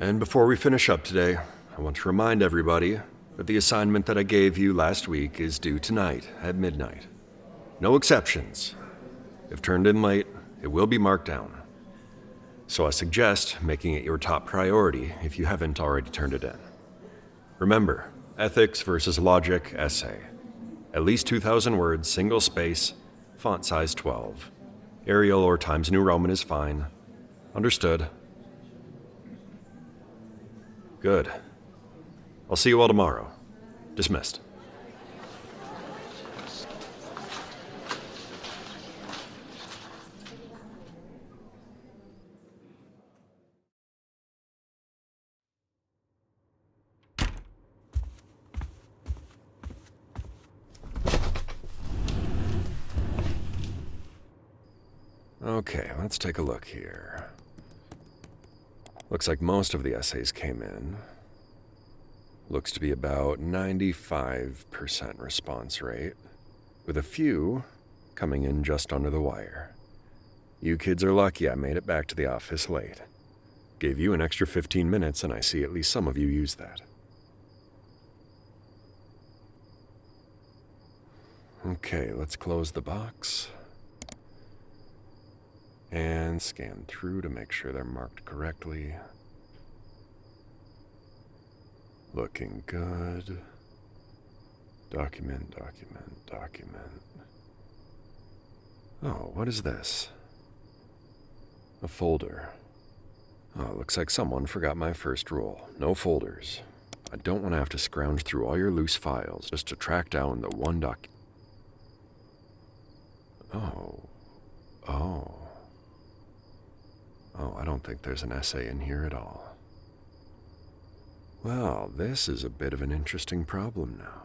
And before we finish up today, I want to remind everybody that the assignment that I gave you last week is due tonight at midnight. No exceptions. If turned in late, it will be marked down. So I suggest making it your top priority if you haven't already turned it in. Remember, ethics versus logic essay. At least 2,000 words, single space, font size 12. Arial or Times New Roman is fine. Understood. Good. I'll see you all tomorrow. Dismissed. Okay, let's take a look here. Looks like most of the essays came in. Looks to be about 95% response rate, with a few coming in just under the wire. You kids are lucky I made it back to the office late. Gave you an extra 15 minutes, and I see at least some of you use that. Okay, let's close the box. And scan through to make sure they're marked correctly. Looking good. Document. Oh, what is this? A folder. Oh, looks like someone forgot my first rule. No folders. I don't want to have to scrounge through all your loose files just to track down the one Oh, I don't think there's an essay in here at all. Well, this is a bit of an interesting problem now.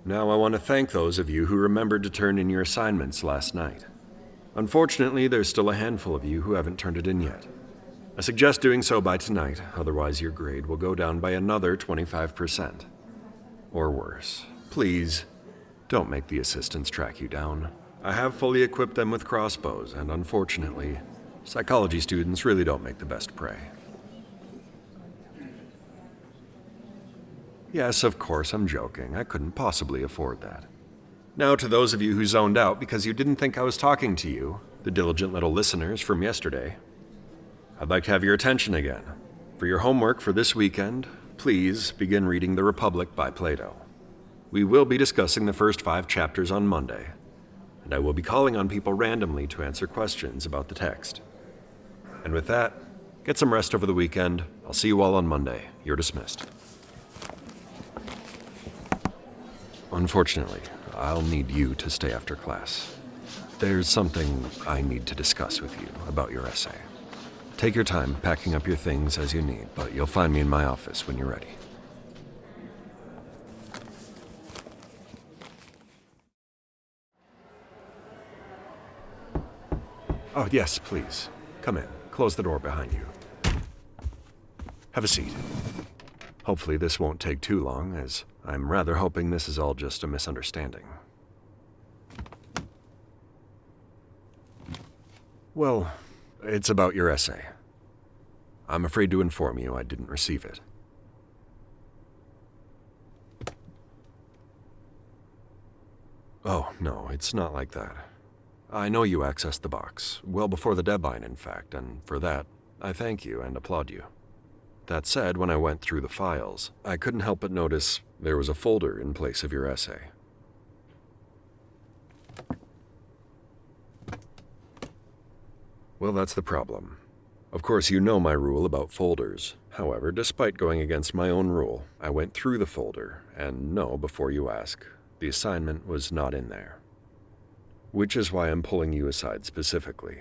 Now I want to thank those of you who remembered to turn in your assignments last night. Unfortunately, there's still a handful of you who haven't turned it in yet. I suggest doing so by tonight, otherwise your grade will go down by another 25%. Or worse. Please, don't make the assistants track you down. I have fully equipped them with crossbows, and unfortunately, psychology students really don't make the best prey. Yes, of course, I'm joking. I couldn't possibly afford that. Now to those of you who zoned out because you didn't think I was talking to you, the diligent little listeners from yesterday, I'd like to have your attention again. For your homework for this weekend, please begin reading The Republic by Plato. We will be discussing the first 5 chapters on Monday, and I will be calling on people randomly to answer questions about the text. And with that, get some rest over the weekend. I'll see you all on Monday. You're dismissed. Unfortunately, I'll need you to stay after class. There's something I need to discuss with you about your essay. Take your time packing up your things as you need, but you'll find me in my office when you're ready. Oh, yes, please. Come in. Close the door behind you. Have a seat. Hopefully this won't take too long, as I'm rather hoping this is all just a misunderstanding. Well, it's about your essay. I'm afraid to inform you I didn't receive it. Oh, no, it's not like that. I know you accessed the box, well before the deadline, in fact, and for that, I thank you and applaud you. That said, when I went through the files, I couldn't help but notice there was a folder in place of your essay. Well, that's the problem. Of course, you know my rule about folders. However, despite going against my own rule, I went through the folder, and no, before you ask, the assignment was not in there. Which is why I'm pulling you aside specifically.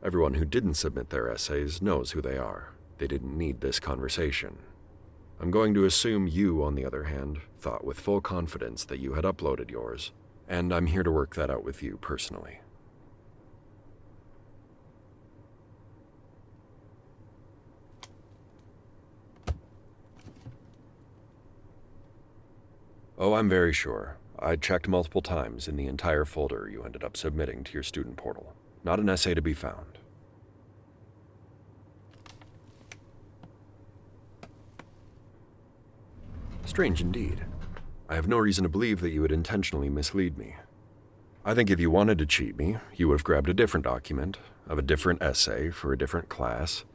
Everyone who didn't submit their essays knows who they are. They didn't need this conversation. I'm going to assume you, on the other hand, thought with full confidence that you had uploaded yours, and I'm here to work that out with you personally. Oh, I'm very sure. I checked multiple times in the entire folder you ended up submitting to your student portal. Not an essay to be found. Strange indeed. I have no reason to believe that you would intentionally mislead me. I think if you wanted to cheat me, you would have grabbed a different document, of a different essay for a different class,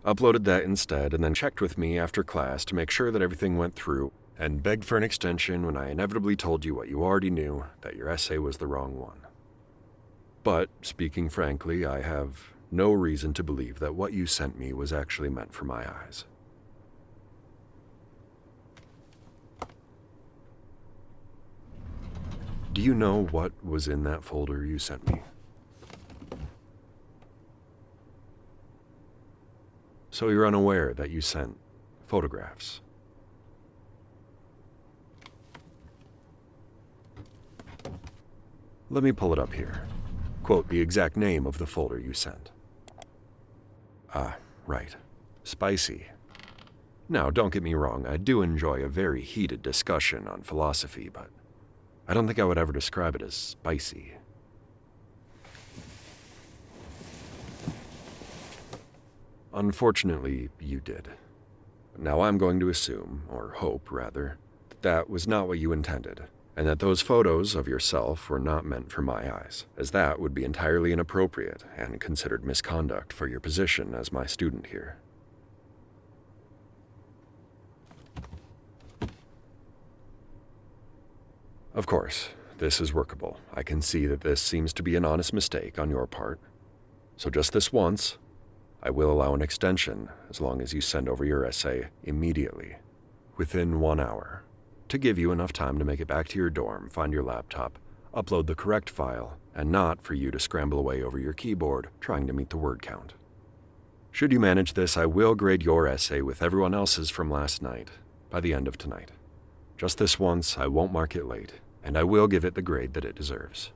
uploaded that instead, and then checked with me after class to make sure that everything went through, and begged for an extension when I inevitably told you what you already knew, that your essay was the wrong one. But, speaking frankly, I have no reason to believe that what you sent me was actually meant for my eyes. Do you know what was in that folder you sent me? So you're unaware that you sent photographs? Let me pull it up here. Quote the exact name of the folder you sent. Ah, right. Spicy. Now, don't get me wrong, I do enjoy a very heated discussion on philosophy, but I don't think I would ever describe it as spicy. Unfortunately, you did. Now I'm going to assume, or hope rather, that that was not what you intended, and that those photos of yourself were not meant for my eyes, as that would be entirely inappropriate and considered misconduct for your position as my student here. Of course, this is workable. I can see that this seems to be an honest mistake on your part. So just this once, I will allow an extension as long as you send over your essay immediately, within 1 hour, to give you enough time to make it back to your dorm, find your laptop, upload the correct file, and not for you to scramble away over your keyboard trying to meet the word count. Should you manage this, I will grade your essay with everyone else's from last night by the end of tonight. Just this once, I won't mark it late, and I will give it the grade that it deserves.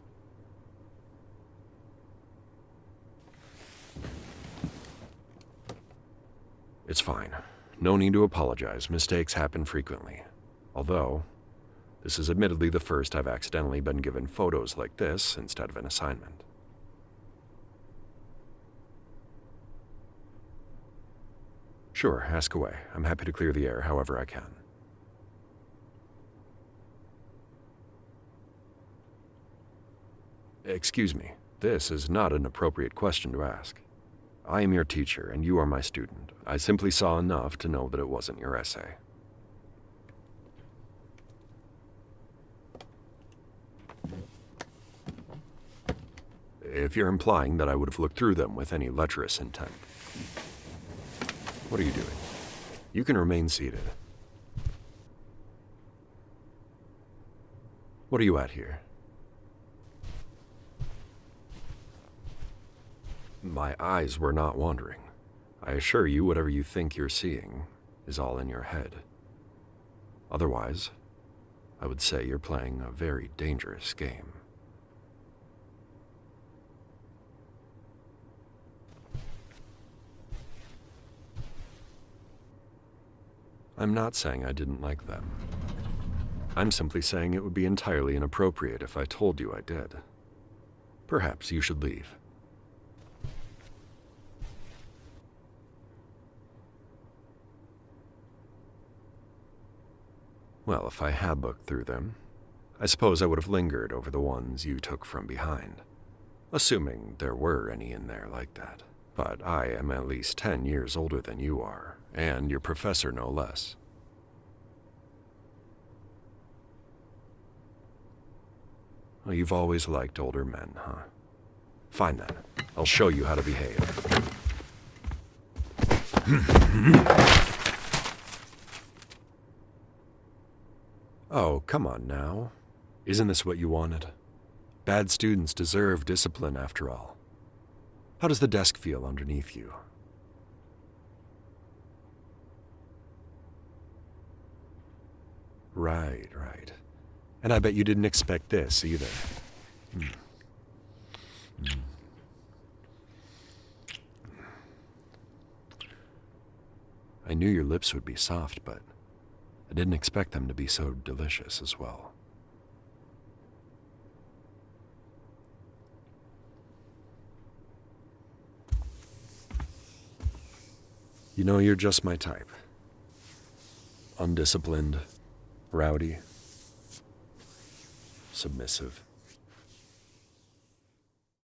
It's fine. No need to apologize. Mistakes happen frequently. Although, this is admittedly the first I've accidentally been given photos like this instead of an assignment. Sure, ask away. I'm happy to clear the air however I can. Excuse me, this is not an appropriate question to ask. I am your teacher, and you are my student. I simply saw enough to know that it wasn't your essay. If you're implying that I would have looked through them with any lecherous intent. What are you doing? You can remain seated. What are you at here? My eyes were not wandering. I assure you, whatever you think you're seeing is all in your head. Otherwise, I would say you're playing a very dangerous game. I'm not saying I didn't like them. I'm simply saying it would be entirely inappropriate if I told you I did. Perhaps you should leave. Well, if I had looked through them, I suppose I would have lingered over the ones you took from behind, assuming there were any in there like that. But I am at least 10 years older than you are, and your professor no less. Well, you've always liked older men, huh? Fine then, I'll show you how to behave. Oh, come on now. Isn't this what you wanted? Bad students deserve discipline, after all. How does the desk feel underneath you? Right. And I bet you didn't expect this either. I knew your lips would be soft, but I didn't expect them to be so delicious as well. You know, you're just my type. Undisciplined, rowdy, submissive.